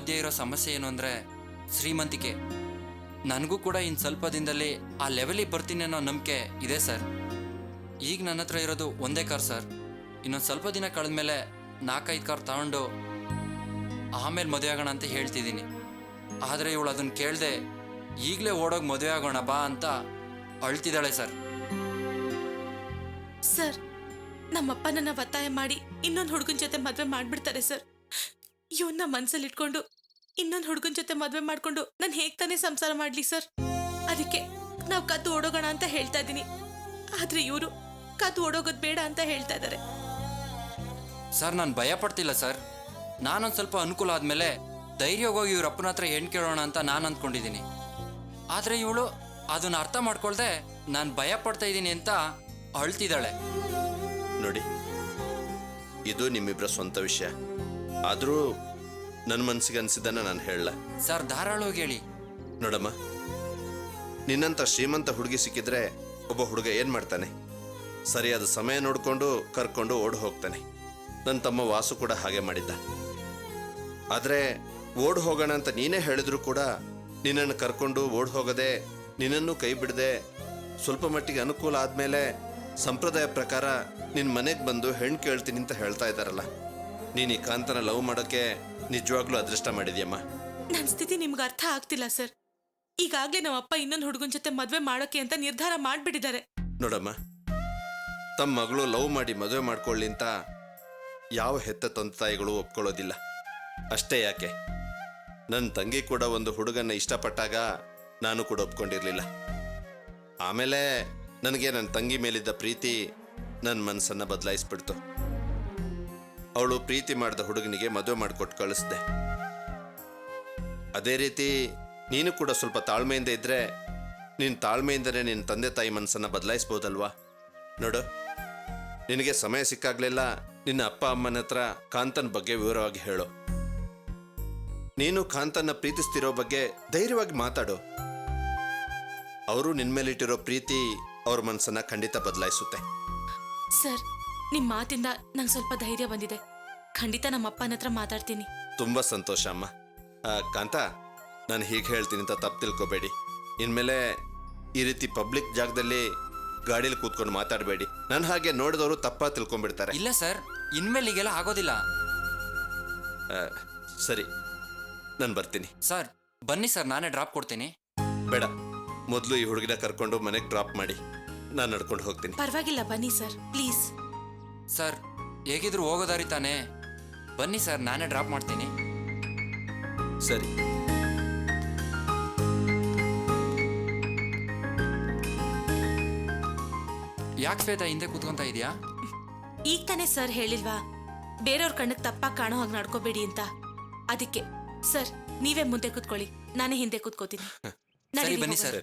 ಮಧ್ಯೆ ಇರೋ ಸಮಸ್ಯೆ ಏನು ಅಂದರೆ ಶ್ರೀಮಂತಿಕೆ. ನನಗೂ ಕೂಡ ಇನ್ನು ಸ್ವಲ್ಪ ದಿನದಲ್ಲಿ ಆ ಲೆವೆಲಿಗೆ ಬರ್ತೀನಿ ಅನ್ನೋ ನಂಬಿಕೆ ಇದೆ ಸರ್. ಈಗ ನನ್ನ ಹತ್ರ ಇರೋದು ಒಂದೇ ಕಾರ್ ಸರ್. ಇನ್ನೊಂದು ಸ್ವಲ್ಪ ದಿನ ಕಳೆದ್ಮೇಲೆ 4-5 ಕಾರ್ ತಗೊಂಡು ಆಮೇಲೆ ಮದುವೆ ಆಗೋಣ ಅಂತ ಹೇಳ್ತಿದ್ದೀನಿ. ಆದರೆ ಇವಳು ಅದನ್ನು ಕೇಳದೆ ಈಗಲೇ ಓಡೋಗಿ ಮದುವೆ ಆಗೋಣ ಬಾ ಅಂತ ಅಳ್ತಿದ್ದಾಳೆ ಸರ್. ಸರ್, ನಮ್ಮಪ್ಪ ನನ್ನ ಒತ್ತಾಯ ಮಾಡಿ ಇನ್ನೊಂದು ಹುಡುಗನ ಜೊತೆ ಮದುವೆ ಮಾಡ್ಬಿಡ್ತಾರೆ ಸರ್. ಇವನ್ನ ಮನ್ಸಲ್ಲಿ ಇಟ್ಕೊಂಡು ಇನ್ನೊಂದು ಹುಡುಗನ ಜೊತೆ ಮದುವೆ ಮಾಡ್ಕೊಂಡು ನಾನು ಹೇಗೆ ತಾನೇ ಸಂಸಾರ ಮಾಡ್ಲಿ ಸರ್? ಅದಕ್ಕೆ ನಾವು ಕದ್ದು ಓಡೋಗೋಣ ಅಂತ ಹೇಳ್ತಾ ಇದ್ದೀನಿ. ಆದ್ರೆ ಇವರು ಕದ್ದು ಓಡೋಗೋದು ಬೇಡ ಅಂತ ಹೇಳ್ತಾ ಇದ್ದಾರೆ. ಸರ್, ನಾನು ಭಯ ಪಡ್ತಿಲ್ಲ ಸರ್. ನಾನೊಂದು ಸ್ವಲ್ಪ ಅನುಕೂಲ ಆದಮೇಲೆ ಧೈರ್ಯವಾಗಿ ಇವ್ರ ಅಪ್ಪನ ಹತ್ರ ಹೆಣ್ಣು ಕೇಳೋಣ ಅಂತ ನಾನು ಅಂದ್ಕೊಂಡಿದ್ದೀನಿ. ಆದರೆ ಇವಳು ಅದನ್ನು ಅರ್ಥ ಮಾಡ್ಕೊಳ್ದೆ ನಾನು ಭಯ ಪಡ್ತಾ ಇದ್ದೀನಿ ಅಂತ ಅಳ್ತಿದ್ದಾಳೆ. ನೋಡಿ, ಇದು ನಿಮ್ಮಿಬ್ಬರ ಸ್ವಂತ ವಿಷಯ. ಆದರೂ ನನ್ನ ಮನಸ್ಸಿಗೆ ಅನಿಸಿದ್ದನ್ನು ನಾನು ಹೇಳಲ್ಲ. ಸರ್, ಧಾರಾಳವಾಗಿ ಹೇಳಿ. ನೋಡಮ್ಮ, ನಿನ್ನಂಥ ಶ್ರೀಮಂತ ಹುಡುಗಿ ಸಿಕ್ಕಿದ್ರೆ ಒಬ್ಬ ಹುಡುಗ ಏನು ಮಾಡ್ತಾನೆ? ಸರಿಯಾದ ಸಮಯ ನೋಡಿಕೊಂಡು ಕರ್ಕೊಂಡು ಓಡಿ ಹೋಗ್ತಾನೆ. ನನ್ನ ತಮ್ಮ ವಾಸು ಕೂಡ ಹಾಗೆ ಮಾಡಿದ್ದ. ಆದರೆ ಓಡಿ ಹೋಗೋಣ ಅಂತ ನೀನೇ ಹೇಳಿದ್ರು ಕೂಡ ನಿನ್ನನ್ನು ಕರ್ಕೊಂಡು ಓಡಿ ಹೋಗದೆ, ನಿನ್ನನ್ನು ಕೈ ಬಿಡದೆ, ಸ್ವಲ್ಪ ಮಟ್ಟಿಗೆ ಅನುಕೂಲ ಆದಮೇಲೆ ಸಂಪ್ರದಾಯ ಪ್ರಕಾರ ನಿನ್ನ ಮನೆಗೆ ಬಂದು ಹೆಣ್ಣು ಕೇಳ್ತೀನಿ ಅಂತ ಹೇಳ್ತಾ ಇದ್ದಾರಲ್ಲ. ನೀನು ಈ ಕಾಂತನ ಲವ್ ಮಾಡೋಕ್ಕೆ ನಿಜವಾಗ್ಲೂ ಅದೃಷ್ಟ ಮಾಡಿದ್ಯಮ್ಮ. ನನ್ನ ಸ್ಥಿತಿ ನಿಮ್ಗೆ ಅರ್ಥ ಆಗ್ತಿಲ್ಲ ಸರ್. ಈಗಾಗಲೇ ನಮ್ಮ ಅಪ್ಪ ಇನ್ನೊಂದು ಹುಡುಗನ ಜೊತೆ ಮದುವೆ ಮಾಡೋಕೆ ಅಂತ ನಿರ್ಧಾರ ಮಾಡಿಬಿಟ್ಟಿದ್ದಾರೆ. ನೋಡಮ್ಮ, ತಮ್ಮ ಮಗಳು ಲವ್ ಮಾಡಿ ಮದುವೆ ಮಾಡ್ಕೊಳ್ಳಿ ಅಂತ ಯಾವ ಹೆತ್ತ ತಂದೆ ತಾಯಿಗಳು ಒಪ್ಕೊಳ್ಳೋದಿಲ್ಲ. ಅಷ್ಟೇ ಯಾಕೆ, ನನ್ನ ತಂಗಿ ಕೂಡ ಒಂದು ಹುಡುಗನ್ನ ಇಷ್ಟಪಟ್ಟಾಗ ನಾನು ಕೂಡ ಒಪ್ಕೊಂಡಿರಲಿಲ್ಲ. ಆಮೇಲೆ ನನಗೆ ನನ್ನ ತಂಗಿ ಮೇಲಿದ್ದ ಪ್ರೀತಿ ನನ್ನ ಮನಸ್ಸನ್ನು ಬದಲಾಯಿಸ್ಬಿಡ್ತು. ಅವಳು ಪ್ರೀತಿ ಮಾಡಿದ ಹುಡುಗನಿಗೆ ಮದುವೆ ಮಾಡಿಕೊಟ್ಟು ಕಳಿಸ್ದೆ. ಅದೇ ರೀತಿ ನೀನು ಕೂಡ ಸ್ವಲ್ಪ ತಾಳ್ಮೆಯಿಂದ ಇದ್ದರೆ ನಿನ್ನ ತಾಳ್ಮೆಯಿಂದನೇ ನಿನ್ನ ತಂದೆ ತಾಯಿ ಮನಸ್ಸನ್ನು ಬದಲಾಯಿಸ್ಬೋದಲ್ವಾ? ನೋಡು, ನಿನಗೆ ಸಮಯ ಸಿಕ್ಕಾಗಲೆಲ್ಲ ನಿನ್ನ ಅಪ್ಪ ಅಮ್ಮನ ಹತ್ರ ಕಾಂತನ ಬಗ್ಗೆ ವಿವರವಾಗಿ ಹೇಳು. ನೀನು ಕಾಂತನ ಪ್ರೀತಿಸ್ತಿರೋ ಬಗ್ಗೆ ಧೈರ್ಯವಾಗಿ ಮಾತಾಡು. ಅವರು ನಿನ್ನ ಮೇಲಿಟ್ಟಿರೋ ಪ್ರೀತಿ ಅವ್ರ ಮನಸ್ಸನ್ನು ಖಂಡಿತ ಬದಲಾಯಿಸುತ್ತೆ. ಸರ್, ನಿಮ್ಮ ಮಾತಿಂದ ನಂಗೆ ಸ್ವಲ್ಪ ಧೈರ್ಯ ಬಂದಿದೆ. ಖಂಡಿತ ನಮ್ಮ ಅಪ್ಪನ ಹತ್ರ ಮಾತಾಡ್ತೀನಿ. ತುಂಬ ಸಂತೋಷ ಅಮ್ಮ. ಕಾಂತ, ನಾನು ಹೀಗೆ ಹೇಳ್ತೀನಿ ಅಂತ ತಪ್ಪು ತಿಳ್ಕೊಬೇಡಿ. ಇನ್ಮೇಲೆ ಈ ರೀತಿ ಪಬ್ಲಿಕ್ ಜಾಗದಲ್ಲಿ ಗಾಡೀಲಿ ಕೂತ್ಕೊಂಡು ಮಾತಾಡಬೇಡಿ. ನನ್ನ ಹಾಗೆ ನೋಡಿದವರು ತಪ್ಪ ತಿಳ್ಕೊಂಡ್ಬಿಡ್ತಾರೆ. ಇಲ್ಲ ಸರ್, ಇನ್ಮೇಲೆ ಈಗೆಲ್ಲ ಆಗೋದಿಲ್ಲ. ಸರಿ, ನಾನು ಬರ್ತೀನಿ. ಸರ್, ಬನ್ನಿ ಸರ್, ನಾನೇ ಡ್ರಾಪ್ ಕೊಡ್ತೀನಿ. ಬೇಡ, ಮೊದಲು ಈ ಹುಡುಗಿನ ಕರ್ಕೊಂಡು ಮನೆಗೆ ಡ್ರಾಪ್ ಮಾಡಿ, ನಾನು ನಡ್ಕೊಂಡು ಹೋಗ್ತೀನಿ. ಪರವಾಗಿಲ್ಲ, ಬನ್ನಿ ಸರ್, ಪ್ಲೀಸ್. ಸರ್, ಹೇಗಿದ್ರು ಹೋಗೋದಾರಿ ತಾನೇ? ಬನ್ನಿ ಸರ್, ನಾನೇ ಡ್ರಾಪ್ ಮಾಡ್ತೀನಿ. ಸರಿ. ಯಾಕೆ ಶ್ವೇತಾ ಹಿಂದೆ ಕೂತ್ಕೊಂತ ಇದೆಯಾ? ಈಗ ತಾನೇ ಸರ್ ಹೇಳಿಲ್ವಾ, ಬೇರೆಯವ್ರ ಕಣ್ಣಿಗೆ ತಪ್ಪಾಗಿ ಕಾಣೋ ಹಾಗೆ ನಡ್ಕೋಬೇಡಿ ಅಂತ. ಅದಕ್ಕೆ ಸರ್, ನೀವೇ ಮುಂದೆ ಕೂತ್ಕೊಳ್ಳಿ, ನಾನೇ ಹಿಂದೆ ಕೂತ್ಕೋತೀನಿ. ಸರಿ, ಬನ್ನಿ ಸರ್.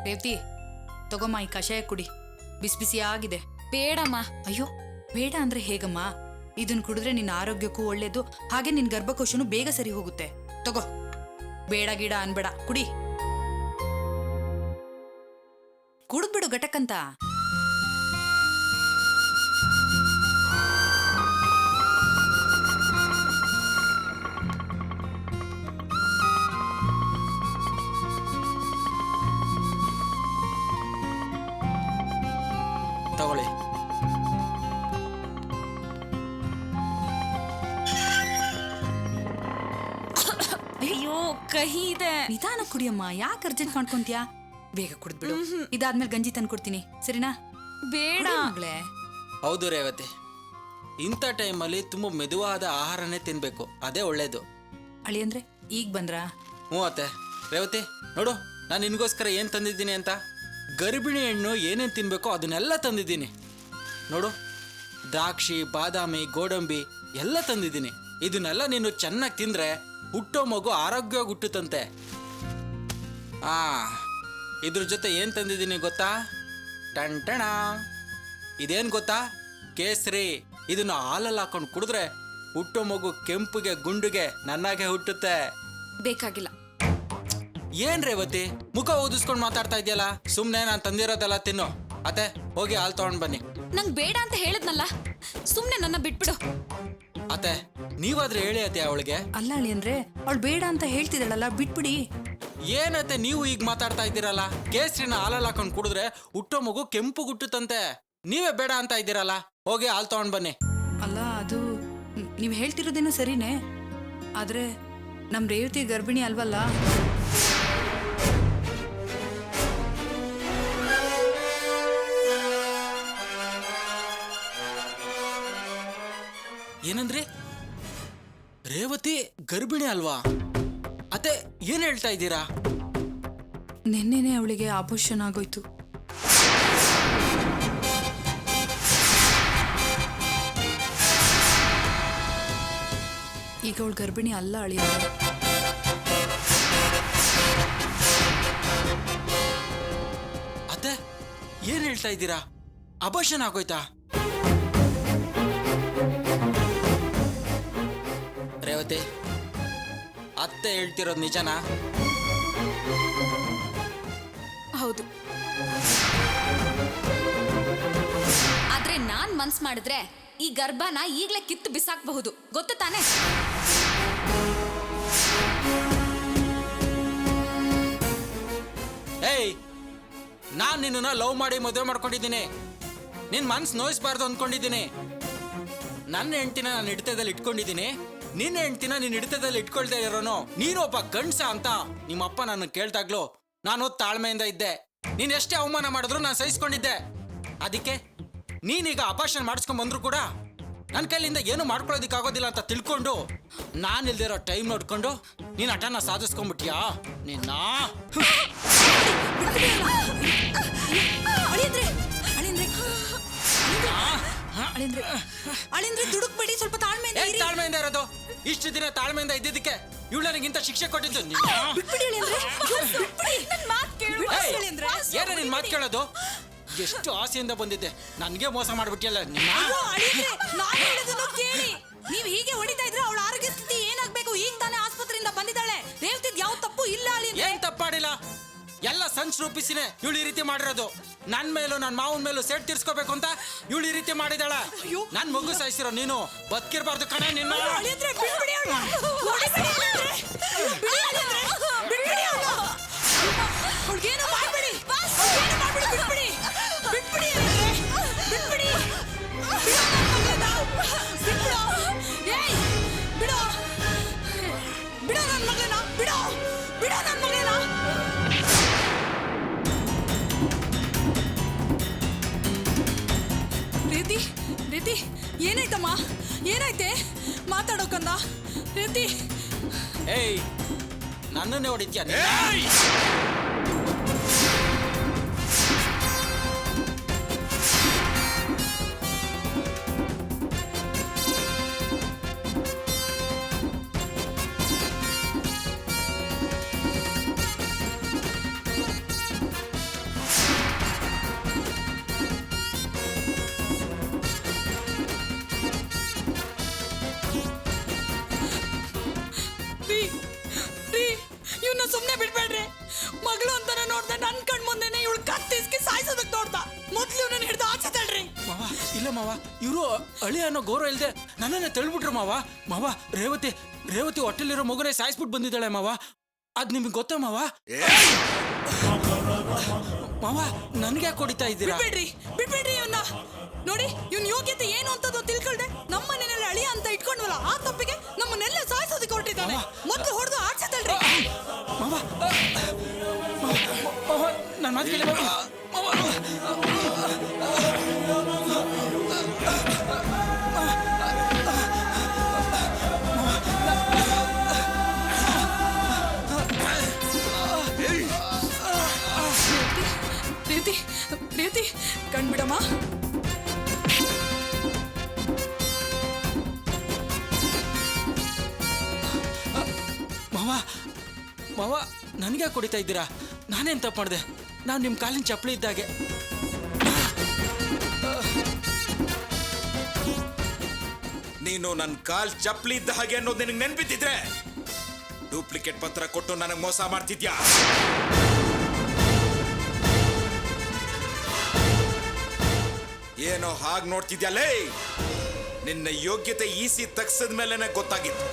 ರೇವತಿ, ತಗೊಮ್ಮ ಈ ಕಷಾಯ ಕುಡಿ, ಬಿಸಿ ಬಿಸಿ ಆಗಿದೆ. ಬೇಡಮ್ಮ. ಅಯ್ಯೋ, ಬೇಡ ಅಂದ್ರೆ ಹೇಗಮ್ಮ? ಇದನ್ನ ಕುಡಿದ್ರೆ ನಿನ್ನ ಆರೋಗ್ಯಕ್ಕೂ ಒಳ್ಳೇದು, ಹಾಗೆ ನಿನ್ ಗರ್ಭಕೋಶನು ಬೇಗ ಸರಿ ಹೋಗುತ್ತೆ. ತಗೋ, ಬೇಡ ಗಿಡ ಅನ್ಬೇಡ, ಕುಡಿ. ಕುಡಿದ್ಬಿಡು ಘಟಕಂತ. ತಗೊಳ್ಳಿ. ಅಯ್ಯೋ, ಕಹಿ ಇದೆ. ನಿಧಾನ ಕುಡಿಯಮ್ಮ, ಯಾಕೆ ಅರ್ಜೆಂಟ್ ಮಾಡ್ಕೊಂತೀಯಾ? ಬೇಗ ಕುಡಿದ್ಬಿಡು. ಇದಾದ್ಮೇಲೆ ಗಂಜಿ ತಂದು ಕೊಡ್ತೀನಿ, ಸರಿನಾ? ಬೇಡ ಮಗಳೇ. ಹೌದು ರೇವತಿ, ಇಂಥ ಟೈಮಲ್ಲಿ ತುಂಬ ಮೆದುವಾದ ಆಹಾರನೇ ತಿನ್ಬೇಕು, ಅದೇ ಒಳ್ಳೇದು. ಅಳಿ ಅಂದ್ರೆ ಈಗ ಬಂದ್ರಾ? ಹ್ಞೂ ಅತ್ತೆ. ರೇವತಿ ನೋಡು, ನಾನು ನಿನಗೋಸ್ಕರ ಏನು ತಂದಿದ್ದೀನಿ ಅಂತ. ಗರ್ಭಿಣಿ ಹೆಣ್ಣು ಏನೇನು ತಿನ್ಬೇಕೋ ಅದನ್ನೆಲ್ಲ ತಂದಿದ್ದೀನಿ ನೋಡು. ದ್ರಾಕ್ಷಿ, ಬಾದಾಮಿ, ಗೋಡಂಬಿ ಎಲ್ಲ ತಂದಿದ್ದೀನಿ. ಇದನ್ನೆಲ್ಲ ನೀನು ಚೆನ್ನಾಗಿ ತಿಂದರೆ ಹುಟ್ಟೋ ಮಗು ಆರೋಗ್ಯವಾಗಿ ಹುಟ್ಟುತ್ತಂತೆ. ಇದ್ರ ಜೊತೆ ಏನು ತಂದಿದ್ದೀನಿ ಗೊತ್ತಾ? ಟಂಟಣ ಇದೇನ್ ಗೊತ್ತಾ? ಕೇಸರಿ. ಇದನ್ನ ಹಾಲಲ್ಲಿ ಹಾಕೊಂಡು ಕುಡಿದ್ರೆ ಹುಟ್ಟೋ ಮಗು ಕೆಂಪುಗೆ ಗುಂಡುಗೆ ನನ್ನಾಗೆ ಹುಟ್ಟುತ್ತೆ. ಬೇಕಾಗಿಲ್ಲ. ಏನ್ ರೇವತಿ ಮುಖ ಓದಿಸ್ಕೊಂಡು ಮಾತಾಡ್ತಾ ಇದೆಯಲ್ಲ? ಸುಮ್ನೆ ನಾನು ತಂದಿರೋದೆಲ್ಲ ತಿನ್ನು. ಅತ್ತೆ ಹೋಗಿ ಹಾಲು ತಗೊಂಡ್ ಬನ್ನಿ. ನಂಗ್ ಬೇಡ ಅಂತ ಹೇಳಿದ್ನಲ್ಲ, ಸುಮ್ನೆ ನನ್ನ ಬಿಟ್ಬಿಡು. ಅತ್ತೆ ನೀವಾದ್ರೆ ಹೇಳಿ ಅತ್ತೆ ಅವಳಿಗೆ. ಅಲ್ಲ ಅಳಿ ಅಂದ್ರೆ ಅವಳು ಬೇಡ ಅಂತ ಹೇಳ್ತಿದ್ದಾಳಲ್ಲ, ಬಿಟ್ಬಿಡಿ. ಏನತ್ತೆ ನೀವು ಈಗ ಮಾತಾಡ್ತಾ ಇದ್ದೀರಲ್ಲ? ಕೇಸರಿನ ಹಾಲಲ್ಲಿ ಹಾಕೊಂಡು ಕುಡಿದ್ರೆ ಹುಟ್ಟೋ ಮಗು ಕೆಂಪು ಗುಟ್ಟುತ್ತಂತೆ. ನೀವೇ ಬೇಡ ಅಂತ ಇದ್ದೀರಲ್ಲ, ಹೋಗಿ ಹಾಲು ತಗೊಂಡ್ ಬನ್ನಿ. ಅಲ್ಲ ಅದು ನೀವು ಹೇಳ್ತಿರೋದೇನೋ ಸರಿನೇ, ಆದ್ರೆ ನಮ್ ರೇವತಿ ಗರ್ಭಿಣಿ ಅಲ್ವಲ್ಲ. ಏನಂದ್ರೆ ರೇವತಿ ಗರ್ಭಿಣಿ ಅಲ್ವಾ? ಅತ್ತೆ ಏನ್ ಹೇಳ್ತಾ ಇದ್ದೀರಾ? ನಿನ್ನೆನೆ ಅವಳಿಗೆ ಆಪರೇಷನ್ ಆಗೋಯ್ತು. ಈಗ ಅವಳು ಗರ್ಭಿಣಿ ಅಲ್ಲ ಅಳಿಯ. ಅತ್ತೆ ಏನ್ ಹೇಳ್ತಾ ಇದ್ದೀರಾ? ಅಬಾರ್ಷನ್ ಆಗೋಯ್ತಾ? ರೇವತಿ ಅತ್ತೆ ಹೇಳ್ತಿರೋದು ನಿಜನಾ? ಹೌದು. ಆದ್ರೆ ನಾನ್ ಮನ್ಸ್ ಮಾಡಿದ್ರೆ ಈ ಗರ್ಭನ ಈಗ್ಲೇ ಕಿತ್ತು ಬಿಸಾಕ್ಬಹುದು, ಗೊತ್ತು ತಾನೆ? ಏಯ್, ನಾನ್ ನಿನ್ನ ಲವ್ ಮಾಡಿ ಮದುವೆ ಮಾಡ್ಕೊಂಡಿದ್ದೀನಿ. ನಿನ್ ಮನ್ಸ್ ನೋಯಿಸ್ಬಾರ್ದು ಅಂದ್ಕೊಂಡಿದ್ದೀನಿ. ನನ್ನ ಹೆಂಡ್ತಿನ ನಾನು ಹಿಡಿತದಲ್ಲಿ ಇಟ್ಕೊಂಡಿದ್ದೀನಿ. ನಿನ್ನ ಹೆಂಡ್ತಿನ ನೀನ್ ಹಿಡಿತದಲ್ಲಿ ಇಟ್ಕೊಳ್ತಾ ಇರೋನು ನೀನು ಒಬ್ಬ ಗಂಡ್ಸ ಅಂತ ನಿಮ್ಮಪ್ಪ ನನ್ನ ಕೇಳ್ತಾಗ್ಲು ನಾನು ತಾಳ್ಮೆಯಿಂದ ಇದ್ದೆ. ನೀನ್ ಎಷ್ಟೇ ಅವಮಾನ ಮಾಡಿದ್ರು ನಾನು ಸಹಿಸ್ಕೊಂಡಿದ್ದೆ. ಅದಕ್ಕೆ ನೀನೀಗ ಅಬಾರ್ಷನ್ ಮಾಡಿಸ್ಕೊಂಡ್ ಬಂದ್ರು ಕೂಡ ನನ್ನ ಕೈಲಿಂದ ಏನು ಮಾಡ್ಕೊಳ್ಳೋದಿಕ್ಕಾಗೋದಿಲ್ಲ ಅಂತ ತಿಳ್ಕೊಂಡು ನಾನು ಇಲ್ದಿರೋ ಟೈಮ್ ನೋಡ್ಕೊಂಡು ನೀನ್ ಹಠನ ಸಾಧಿಸ್ಕೊಂಡ್ಬಿಟ್ಯಾ? ನಿನ್ನ ದುಡುಕ್ಬೇಡಿ, ಸ್ವಲ್ಪ ತಾಳ್ಮೆಯಿಂದ ಇರಿ. ತಾಳ್ಮೆಯಿಂದ ಇರೋದು? ಇಷ್ಟು ದಿನ ತಾಳ್ಮೆಯಿಂದ ಇದ್ದಿದ್ದಕ್ಕೆ ಇವಳು ನನಗಿಂತ ಶಿಕ್ಷೆ ಕೊಟ್ಟಿದ್ದು. ಏನ ನಿನ್ ಮಾತು ಕೇಳೋದು? ಎಷ್ಟು ಆಸೆಯಿಂದ ಬಂದಿದ್ದೆ, ನನ್ಗೆ ಮೋಸ ಮಾಡ್ಬಿಟ್ಟಿಯಲ್ಲ. ನೀವ್ ಹೀಗೆ ಹೊಡಿತಾ ಇದ್ರೆ ಅವಳ ಆರೋಗ್ಯ ಸ್ಥಿತಿ ಏನಾಗ್ಬೇಕು? ಈಗ ತಾನೇ ಆಸ್ಪತ್ರೆಯಿಂದ ಬಂದಿದ್ದಾಳೆ. ರೇವತಿದ್ ಯಾವ ತಪ್ಪು ಇಲ್ಲ ಅಳಿ. ಏನ್ ತಪ್ಪಾಡಿಲ್ಲ, ಎಲ್ಲ ಸಂಚ್ ರೂಪಿಸಿನೇ ಇವಳು ಈ ರೀತಿ ಮಾಡಿರೋದು. ನನ್ ಮೇಲೂ ನನ್ನ ಮಾವನ ಮೇಲೂ ಸೆಟ್ ತೀರ್ಸ್ಕೋಬೇಕು ಅಂತ ಇವಳು ಈ ರೀತಿ ಮಾಡಿದಾಳ. ನನ್ ಮಗು ಸಾಯಿಸಿರೋ ನೀನು ಬದುಕಿರ್ಬಾರ್ದು ಕಣೆ. ನಿನ್ನ ರೇತಿ, ಏನಾಯ್ತಮ್ಮ? ಏನಾಯ್ತೆ? ಮಾತಾಡೋಕಂದ ರೇತಿ. ಏಯ್, ನನ್ನನ್ನೇ ಹೊಡಿತ್ಯಾ? ಇವನ್ನ ಸುಮ್ನೆ ಬಿಡ್ಬೇಡ್ರಿ. ಮಗಳು ಅಂತಾನೆ ನೋಡ್ದೆ, ನನ್ ಕಣ್ ಮುಂದೆನೆ ಇವಳು ಕತ್ತಿಸ್ಕಿ ಸಾಯಿಸೋದಕ್ ನೋಡ್ದ. ಮೊದ್ಲು ನನ್ನ ಹಿಡ್ದು ಆಚೆ ತಳ್ರಿ. ಮಾವ, ಇಲ್ಲ ಮಾವ, ಇವರು ಅಳಿ ಅನ್ನೋ ಗೌರವ ಇಲ್ದೆ ನನ್ನನ್ನೇ ತಳ್ಬಿಟ್ರು ಮಾವ. ಮಾವ, ರೇವತಿ ಹೊಟ್ಟೆಲಿರೋ ಮಗುನೇ ಸಾಯಿಸ್ಬಿಟ್ಟು ಬಂದಿದ್ದಾಳೆ ಮಾವ. ಅದ್ ನಿಮ್ಗೆ ಗೊತ್ತಾ ಮಾವ? ಮಾವ, ನನ್ಗೆ ಕೊಡಿತಾ ಇದ್ದೀರಾ? ಬಿಡ್ಬೇಡ್ರಿ ಇವನ್ನ. ನೋಡಿ, ಇವನ್ ಯೋಗ್ಯತೆ ಏನು ಅಂತದ್ದು ತಿಳ್ಕೊಳ್ದೆ ನಮ್ಮ ಮನೆಯಲ್ಲಿ ಅಳಿಯ ಅಂತ ಇಟ್ಕೊಂಡ್ವಲ್ಲ, ಆ ತಪ್ಪಿಗೆ ನಮ್ಮನ್ನೆಲ್ಲ ಸಾಯಿಸೋದಕ್ಕೆ ಹೊರಟಿದ್ದಾನೆ. ಮೊದ್ಲು ಹೊಡೆದು ಆಚೆ ತಳ್ರಿ. ಮಾವ, ನನ್ನ ಮಾತು ಕೇಳಿ ಮಾವ. ರೇವತಿ, ಕಣ್ಬಿಡಮ್ಮ. ಮಾವ, ನನಗೆ ಕೊಡಿತಾ ಇದ್ದೀರಾ? ನಾನೇನ್ ತಪ್ಪು ಮಾಡಿದೆ? ನಾನು ನಿಮ್ಮ ಕಾಲಿನ ಚಪ್ಪಲಿ ಇದ್ದಾಗೆ. ನೀನು ನನ್ನ ಕಾಲ್ ಚಪ್ಪಲಿ ಇದ್ದ ಹಾಗೆ ಅನ್ನೋದು ನಿನಗೆ ನೆನ್ಪಿದ್ದಿದ್ರೆ ಡೂಪ್ಲಿಕೇಟ್ ಪತ್ರ ಕೊಟ್ಟು ನನಗೆ ಮೋಸ ಮಾಡ್ತಿದ್ಯಾ? ಏನೋ ಹಾಗೆ ನೋಡ್ತಿದ್ಯಲ್ಲೇ? ನಿನ್ನ ಯೋಗ್ಯತೆ ಈಸಿ ತಗ್ಸದ ಮೇಲೆನೆ ಗೊತ್ತಾಗಿತ್ತು.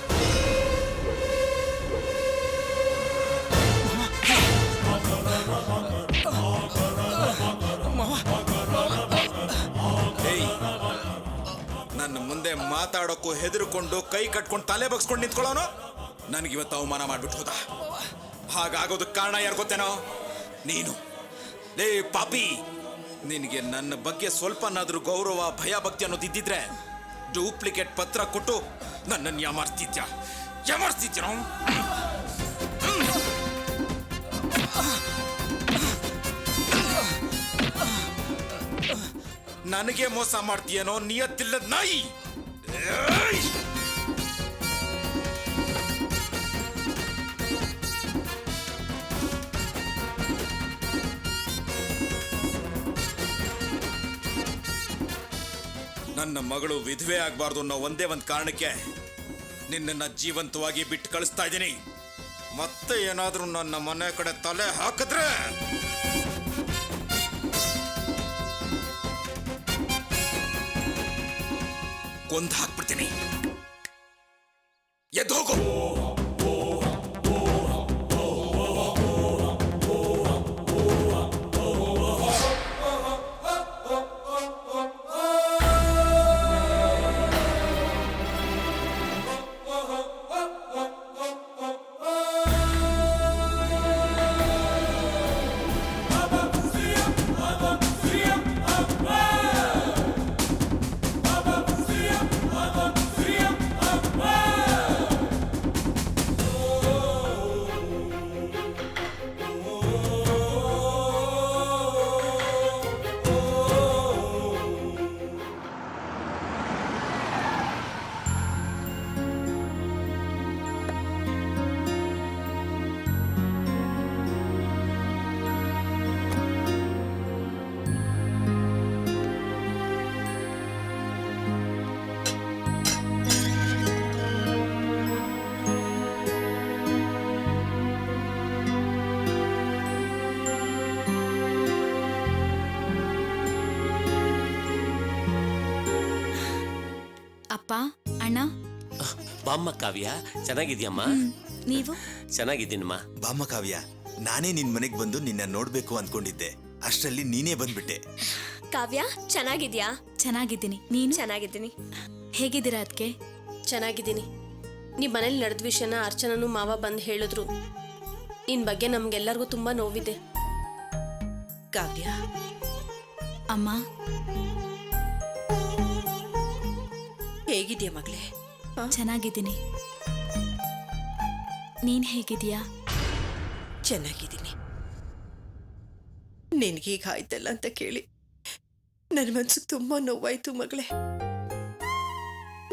ನನ್ನ ಮುಂದೆ ಮಾತಾಡೋಕ್ಕೂ ಹೆದರ್ಕೊಂಡು ಕೈ ಕಟ್ಕೊಂಡು ತಲೆ ಬಗ್ಸ್ಕೊಂಡು ನಿಂತ್ಕೊಳ್ಳೋನು ನನಗಿವತ್ತು ಅವಮಾನ ಮಾಡ್ಬಿಟ್ಟು ಹೋದ. ಹಾಗಾಗೋದಕ್ಕೆ ಕಾರಣ ಯಾರು ಗೊತ್ತೇನೋ? ನೀನು. ಲೇ ಪಾಪಿ, ನಿನಗೆ ನನ್ನ ಬಗ್ಗೆ ಸ್ವಲ್ಪನಾದ್ರೂ ಗೌರವ ಭಯ ಭಕ್ತಿ ಅನ್ನೋದು ಇದ್ದಿದ್ರೆ ಡೂಪ್ಲಿಕೇಟ್ ಪತ್ರ ಕೊಟ್ಟು ನನ್ನನ್ನು ಯಾಮಾರಿಸ್ತಿದ್ಯ ನಾವು. ನನಗೆ ಮೋಸ ಮಾಡ್ತೀಯನೋ ನಿಯತ್ತಿಲ್ಲದ ನಾಯಿ. ನನ್ನ ಮಗಳು ವಿಧವೆ ಆಗ್ಬಾರ್ದು ಅನ್ನೋ ಒಂದೇ ಒಂದು ಕಾರಣಕ್ಕೆ ನಿನ್ನನ್ನ ಜೀವಂತವಾಗಿ ಬಿಟ್ಟು ಕಳಿಸ್ತಾ ಇದ್ದೀನಿ. ಮತ್ತೆ ಏನಾದ್ರೂ ನನ್ನ ಮನೆ ಕಡೆ ತಲೆ ಹಾಕಿದ್ರೆ ಕೊಂದು ಹಾಕ್ಬಿಡ್ತೀನಿ. ಎದ್ದು ಹೋಗು. ಅಪ್ಪ, ಅಣ್ಣ, ಬಾಮ್ಮ ಕಾವ್ಯ, ಚೆನ್ನಾಗಿದ್ಯಮ್ಮ? ನೀವು? ಚೆನ್ನಾಗಿದ್ದೀನಮ್ಮ. ಬಾಮ್ಮ ಕಾವ್ಯ, ನಾನೇ ನಿನ್ ಮನೆಗ್ ಬಂದು ನಿನ್ನ ನೋಡ್ಬೇಕು ಅನ್ಕೊಂಡಿದ್ದೆ, ಅಷ್ಟರಲ್ಲಿ ನೀನೇ ಬಂದ್ಬಿಟ್ಟೆ. ಕಾವ್ಯ, ಚೆನ್ನಾಗಿದ್ಯಾ? ಚೆನ್ನಾಗಿದ್ದೀನಿ. ನೀನು? ಚೆನ್ನಾಗಿದ್ದೀನಿ. ಹೇಗಿದ್ದೀರಾ ಅದಕ್ಕೆ? ಚೆನ್ನಾಗಿದ್ದೀನಿ. ನಿಮ್ಮ ಮನೇಲಿ ನಡೆದ ವಿಷಯನ ಅರ್ಚನನು ಮಾವ ಬಂದು ಹೇಳಿದ್ರು. ನಿನ್ ಬಗ್ಗೆ ನಮ್ಗೆಲ್ಲರಿಗೂ ತುಂಬಾ ನೋವಿದೆ. ಕಾವ್ಯ, ಅಮ್ಮ, ಹೇಗಿದ್ಯಾ ಮಗಳೇ? ಚೆನ್ನಾಗಿದ್ದೀನಿ. ನೀನ್ ಹೇಗಿದೀಯಾ? ಚೆನ್ನಾಗಿದ್ದೀನಿ. ನಿನ್ಗೀಗ ಆಯ್ತಲ್ಲ ಅಂತ ಕೇಳಿ ನನ್ನ ಮನ್ಸು ತುಂಬಾ ನೋವಾಯ್ತು ಮಗಳೇ.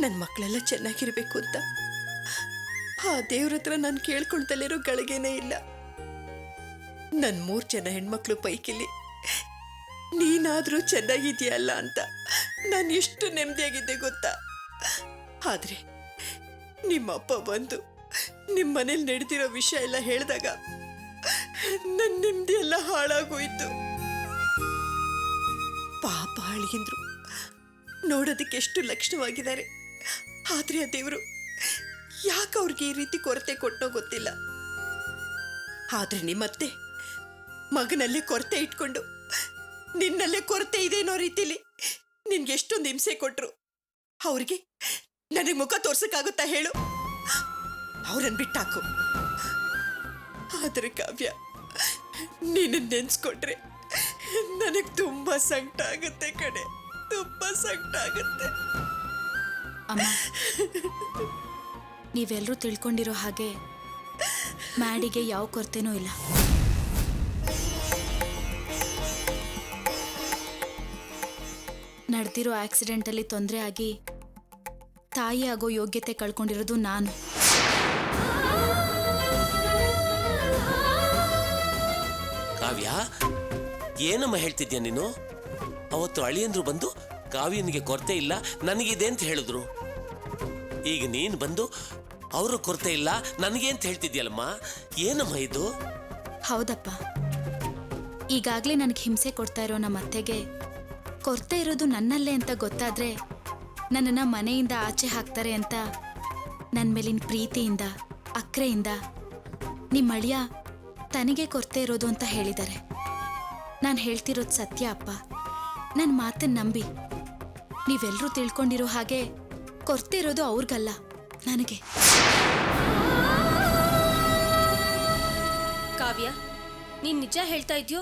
ನನ್ನ ಮಕ್ಕಳೆಲ್ಲ ಚೆನ್ನಾಗಿರ್ಬೇಕು ಅಂತ ಆ ದೇವ್ರ ಹತ್ರ ನಾನು ಕೇಳ್ಕೊಳ್ತಲ್ಲಿರೋ ಗಳಿಗೆನೇ ಇಲ್ಲ. ನನ್ನ 3 ಜನ ಹೆಣ್ಮಕ್ಳು ಪೈಕಿಲಿ ನೀನಾದ್ರೂ ಚೆನ್ನಾಗಿದ್ಯಲ್ಲ ಅಂತ ನಾನು ಎಷ್ಟು ನೆಮ್ಮದಿಯಾಗಿದ್ದೆ ಗೊತ್ತಾ? ಆದ್ರೆ ನಿಮ್ಮಪ್ಪ ಬಂದು ನಿಮ್ಮ ಮನೇಲಿ ನಡೆದಿರೋ ವಿಷಯ ಎಲ್ಲ ಹೇಳಿದಾಗ ನನ್ನ ನೆಮ್ಮದಿ ಎಲ್ಲ ಹಾಳಾಗೋಯ್ತು. ಪಾಪ ಅಳಿಯಂದ್ರು ನೋಡೋದಕ್ಕೆ ಎಷ್ಟು ಲಕ್ಷಣವಾಗಿದ್ದಾರೆ. ಆದ್ರೆ ಆ ದೇವರು ಯಾಕೆ ಅವ್ರಿಗೆ ಈ ರೀತಿ ಕೊರತೆ ಕೊಟ್ಟೋ ಗೊತ್ತಿಲ್ಲ. ಆದ್ರೆ ನಿಮ್ಮತ್ತೆ ಮಗನಲ್ಲೇ ಕೊರತೆ ಇಟ್ಕೊಂಡು ನಿನ್ನಲ್ಲೇ ಕೊರತೆ ಇದೆ ಅನ್ನೋ ರೀತಿಲಿ ನಿನ್ಗೆ ಎಷ್ಟೊಂದು ಹಿಂಸೆ ಕೊಟ್ರು. ಅವ್ರಿಗೆ ನನಗೆ ಮುಖ ತೋರ್ಸಕ್ಕಾಗುತ್ತಾ ಹೇಳು? ಅವ್ರನ್ನ ಬಿಟ್ಟಾಕು. ಆದ್ರೆ ಕಾವ್ಯ, ನೀನು ನೆನ್ಸ್ಕೊಟ್ರೆ ನನಗೆ ತುಂಬಾ ಸಂಕಟ ಆಗುತ್ತೆ ಕಣೆ, ತುಂಬಾ ಸಂಕಟ ಆಗುತ್ತೆ. ಅಮ್ಮ, ನೀವೆಲ್ಲರೂ ತಿಳ್ಕೊಂಡಿರೋ ಹಾಗೆ ಮ್ಯಾಡಿಗೆ ಯಾವ ಕೊರತೆನೂ ಇಲ್ಲ. ನಡೆದಿರೋ ಆಕ್ಸಿಡೆಂಟಲ್ಲಿ ತೊಂದರೆ ಆಗಿ ತಾಯಿ ಆಗೋ ಯೋಗ್ಯತೆ ಕಳ್ಕೊಂಡಿರೋದು ನಾನು. ಕಾವ್ಯ, ಏನಮ್ಮ ಹೇಳ್ತಿದ್ಯಾ ನೀನು? ಅವತ್ತು ಅಳಿಯಂದ್ರು ಬಂದು ಕಾವ್ಯನಿಗೆ ಕೊರತೆ ಇಲ್ಲ, ನನಗಿದೆ ಅಂತ ಹೇಳಿದ್ರು. ಈಗ ನೀನು ಬಂದು ಅವರು ಕೊರತೆ ಇಲ್ಲ ನನಗೆ ಅಂತ ಹೇಳ್ತಿದ್ಯಲ್ಲಮ್ಮ, ಏನಮ್ಮ ಇದು? ಹೌದಪ್ಪ, ಈಗಾಗಲೇ ನನಗೆ ಹಿಂಸೆ ಕೊಡ್ತಾ ಇರೋ ನಮ್ಮ ಅತ್ತೆಗೆ ಕೊರತೆ ಇರೋದು ನನ್ನಲ್ಲೇ ಅಂತ ಗೊತ್ತಾದ್ರೆ ನನ್ನನ್ನು ಮನೆಯಿಂದ ಆಚೆ ಹಾಕ್ತಾರೆ ಅಂತ ನನ್ನ ಮೇಲಿನ ಪ್ರೀತಿಯಿಂದ ಅಕ್ರೆಯಿಂದ ನಿಮ್ಮ ಅಳಿಯ ತನಗೆ ಕೊರತೆ ಇರೋದು ಅಂತ ಹೇಳಿದ್ದಾರೆ. ನಾನು ಹೇಳ್ತಿರೋದು ಸತ್ಯ ಅಪ್ಪ, ನನ್ನ ಮಾತನ್ನು ನಂಬಿ. ನೀವೆಲ್ಲರೂ ತಿಳ್ಕೊಂಡಿರೋ ಹಾಗೆ ಕೊರತೆ ಇರೋದು ಅವ್ರಿಗಲ್ಲ, ನನಗೆ. ಕಾವ್ಯ, ನೀನ್ ನಿಜ ಹೇಳ್ತಾ ಇದ್ಯೋ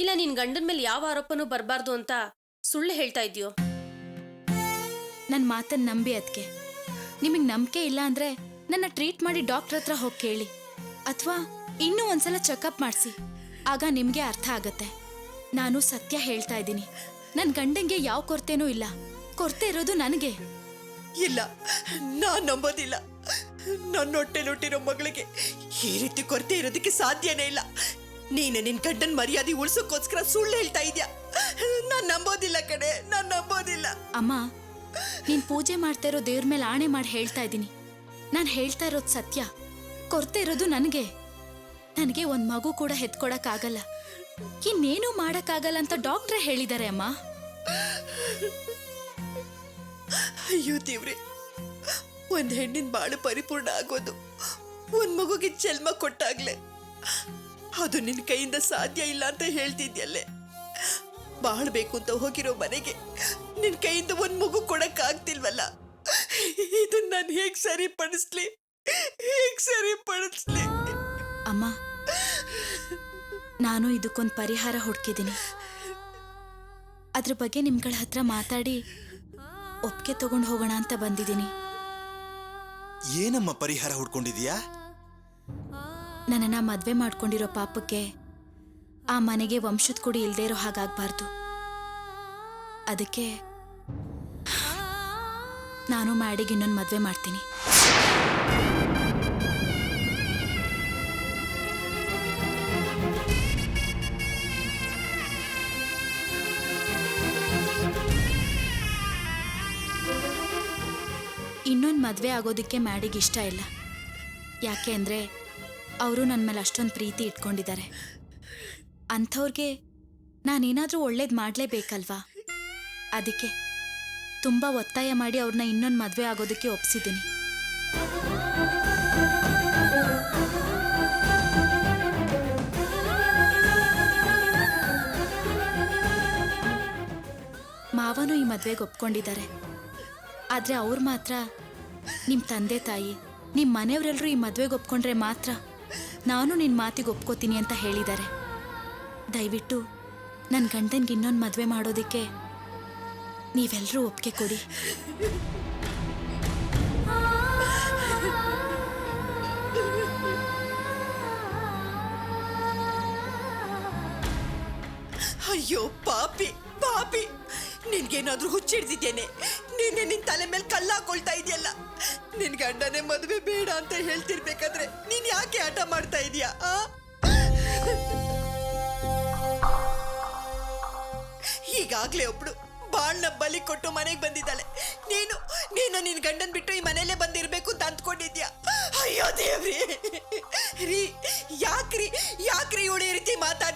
ಇಲ್ಲ ನಿನ್ ಗಂಡನ ಮೇಲೆ ಯಾವ ಆರೋಪನೂ ಬರಬಾರ್ದು ಅಂತ ಸುಳ್ಳು ಹೇಳ್ತಾ ಇದ್ಯೋ? ನನ್ನ ಮಾತನ್ನು ನಂಬಿ. ಅದಕ್ಕೆ ನಿಮಗೆ ನಂಬಿಕೆ ಇಲ್ಲ ಅಂದ್ರೆ ನನ್ನ ಟ್ರೀಟ್ ಮಾಡಿ ಡಾಕ್ಟರ್ ಹತ್ರ ಹೋಗಿ ಕೇಳಿ, ಅಥವಾ ಇನ್ನೂ ಒಂದ್ಸಲ ಚೆಕಪ್ ಮಾಡಿಸಿ. ಆಗ ನಿಮಗೆ ಅರ್ಥ ಆಗತ್ತೆ. ನಾನು ಸತ್ಯ ಹೇಳ್ತಾ ಇದ್ದೀನಿ. ನನ್ನ ಗಂಡಂಗೆ ಯಾವ ಕೊರತೆನೂ ಇಲ್ಲ, ಕೊರತೆ ಇರೋದು ನನಗೆ. ಇಲ್ಲ, ನಾನ್ ನಂಬೋದಿಲ್ಲ. ನನ್ನ ಹೊಟ್ಟೆಲೊಟ್ಟಿರೋ ಮಗಳಿಗೆ ಈ ರೀತಿ ಕೊರತೆ ಇರೋದಕ್ಕೆ ಸಾಧ್ಯನೇ ಇಲ್ಲ. ನೀನು ನಿನ್ ಗಂಡನ್ ಮರ್ಯಾದೆ ಉಳ್ಸೋಕ್ಕೋಸ್ಕರ ಸುಳ್ಳು ಹೇಳ್ತಾ ಇದ್ಯಾ. ನಾನ್ ನಂಬೋದಿಲ್ಲ ಕಣೆ, ನಾನ್ ನಂಬೋದಿಲ್ಲ. ಅಮ್ಮ, ನೀನ್ ಪೂಜೆ ಮಾಡ್ತಾ ಇರೋ ದೇವ್ರ ಮೇಲೆ ಆಣೆ ಮಾಡಿ ಹೇಳ್ತಾ ಇದ್ದೀನಿ. ನಾನು ಹೇಳ್ತಾ ಇರೋದು ಸತ್ಯ. ಕೊರತೆ ಇರೋದು ನನಗೆ. ನನಗೆ ಒಂದ್ ಮಗು ಕೂಡ ಹೆತ್ಕೊಡಕ್ಕಾಗಲ್ಲ, ಇನ್ನೇನು ಮಾಡಕ್ಕಾಗಲ್ಲ ಅಂತ ಡಾಕ್ಟ್ರೇ ಹೇಳಿದ್ದಾರೆ ಅಮ್ಮ. ಅಯ್ಯೋ ದೇವ್ರೆ, ಒಂದ್ ಹೆಣ್ಣಿನ ಬಾಳು ಪರಿಪೂರ್ಣ ಆಗೋದು ಒಂದ್ ಮಗುಗೆ ಜನ್ಮ ಕೊಟ್ಟಾಗ್ಲೆ. ಅದು ನಿನ್ ಕೈಯಿಂದ ಸಾಧ್ಯ ಇಲ್ಲ ಅಂತ ಹೇಳ್ತಿದ್ಯಲ್ಲೇ. ಬಾಳ್ಬೇಕು ಅಂತ ಹೋಗಿರೋ ಮನೆಗೆ ನಿನ್ ಕೈಯಿಂದ ಒಂದ್ ಮಗು ಕೊಡಕ್ ಆಗ್ತಿಲ್ವಲ್ಲ. ಇದನ್ನ ನಾನು ಹೇಗ್ ಸರಿಪಡಿಸ್ಲಿ, ಹೇಗ್ ಸರಿಪಡಿಸ್ಲಿ? ಅಮ್ಮ, ನಾನು ಇದಕ್ಕೊಂದು ಪರಿಹಾರ ಹುಡುಕಿದ್ದೀನಿ. ಅದ್ರ ಬಗ್ಗೆ ನಿಮ್ಗಳ ಹತ್ರ ಮಾತಾಡಿ ಒಪ್ಪಿಗೆ ತಗೊಂಡು ಹೋಗೋಣ ಅಂತ ಬಂದಿದ್ದೀನಿ. ಏನಮ್ಮ ಪರಿಹಾರ ಹುಡ್ಕೊಂಡಿದ್ಯಾ? ನನ್ನನ್ನ ಮದ್ವೆ ಮಾಡ್ಕೊಂಡಿರೋ ಪಾಪಕ್ಕೆ ಆ ಮನೆಗೆ ವಂಶದ ಕುಡಿ ಇಲ್ದೇ ಇರೋ ಹಾಗಾಗ್ಬಾರ್ದು. ಅದಕ್ಕೆ ನಾನು ಮ್ಯಾಡಿಗೆ ಇನ್ನೊಂದು ಮದ್ವೆ ಮಾಡ್ತೀನಿ. ಇನ್ನೊಂದು ಮದುವೆ ಆಗೋದಕ್ಕೆ ಮ್ಯಾಡಿಗೆ ಇಷ್ಟ ಇಲ್ಲ. ಯಾಕೆ ಅಂದರೆ ಅವರು ನನ್ನ ಮೇಲೆ ಅಷ್ಟೊಂದು ಪ್ರೀತಿ ಇಟ್ಕೊಂಡಿದ್ದಾರೆ. ಅಂಥವ್ರಿಗೆ ನಾನೇನಾದರೂ ಒಳ್ಳೇದು ಮಾಡಲೇಬೇಕಲ್ವಾ? ಅದಕ್ಕೆ ತುಂಬ ಒತ್ತಾಯ ಮಾಡಿ ಅವ್ರನ್ನ ಇನ್ನೊಂದು ಮದುವೆ ಆಗೋದಕ್ಕೆ ಒಪ್ಸಿದ್ದೀನಿ. ಮಾವನೂ ಈ ಮದುವೆಗೆ ಒಪ್ಕೊಂಡಿದ್ದಾರೆ. ಆದರೆ ಅವ್ರು ಮಾತ್ರ ನಿಮ್ಮ ತಂದೆ ತಾಯಿ, ನಿಮ್ಮ ಮನೆಯವರೆಲ್ಲರೂ ಈ ಮದುವೆಗೆ ಒಪ್ಕೊಂಡ್ರೆ ಮಾತ್ರ ನಾನು ನಿನ್ನ ಮಾತಿಗೆ ಒಪ್ಕೋತೀನಿ ಅಂತ ಹೇಳಿದ್ದಾರೆ. ದಯವಿಟ್ಟು ನನ್ನ ಗಂಡನಿಗೆ ಇನ್ನೊಂದು ಮದುವೆ ಮಾಡೋದಕ್ಕೆ ನೀವೆಲ್ಲರೂ ಒಪ್ಪಿಗೆ ಕೊಡಿ. ಅಯ್ಯೋ ಪಾಪಿ ಪಾಪಿ, ನಿನ್ಗೇನಾದ್ರೂ ಹುಚ್ಚಿಡ್ದಿದ್ದೇನೆ? ನೀನೆ ನಿನ್ ತಲೆ ಮೇಲೆ ಕಲ್ಲಾಕೊಳ್ತಾ ಇದೆಯಲ್ಲ. ನಿನ್ ಗಂಡನೇ ಮದುವೆ ಬೇಡ ಅಂತ ಹೇಳ್ತಿರ್ಬೇಕಾದ್ರೆ ನೀನ್ ಯಾಕೆ ಆಟ ಮಾಡ್ತಾ ಇದೀಯಾ? ಈಗಾಗ್ಲೇ ಒಬ್ಳು ಬಾಳ್ನ ಬಲಿ ಕೊಟ್ಟು ಮನೆಗೆ ಬಂದಿದ್ದಾಳೆ. ನೀನು ನೀನು ನಿನ್ ಗಂಡನ್ ಬಿಟ್ಟು ಈ ಮನೇಲೆ ಬಂದಿರ್ಬೇಕು ಅಂತ ಅಂದ್ಕೊಂಡಿದ್ಯಾ? ಅಯ್ಯೋ ದೇವ್ರಿ, ರೀ ಯಾಕ್ರಿ ಯಾಕ್ರಿ ಇವಳು ಈ ರೀತಿ ಮಾತಾಡ್ತಾ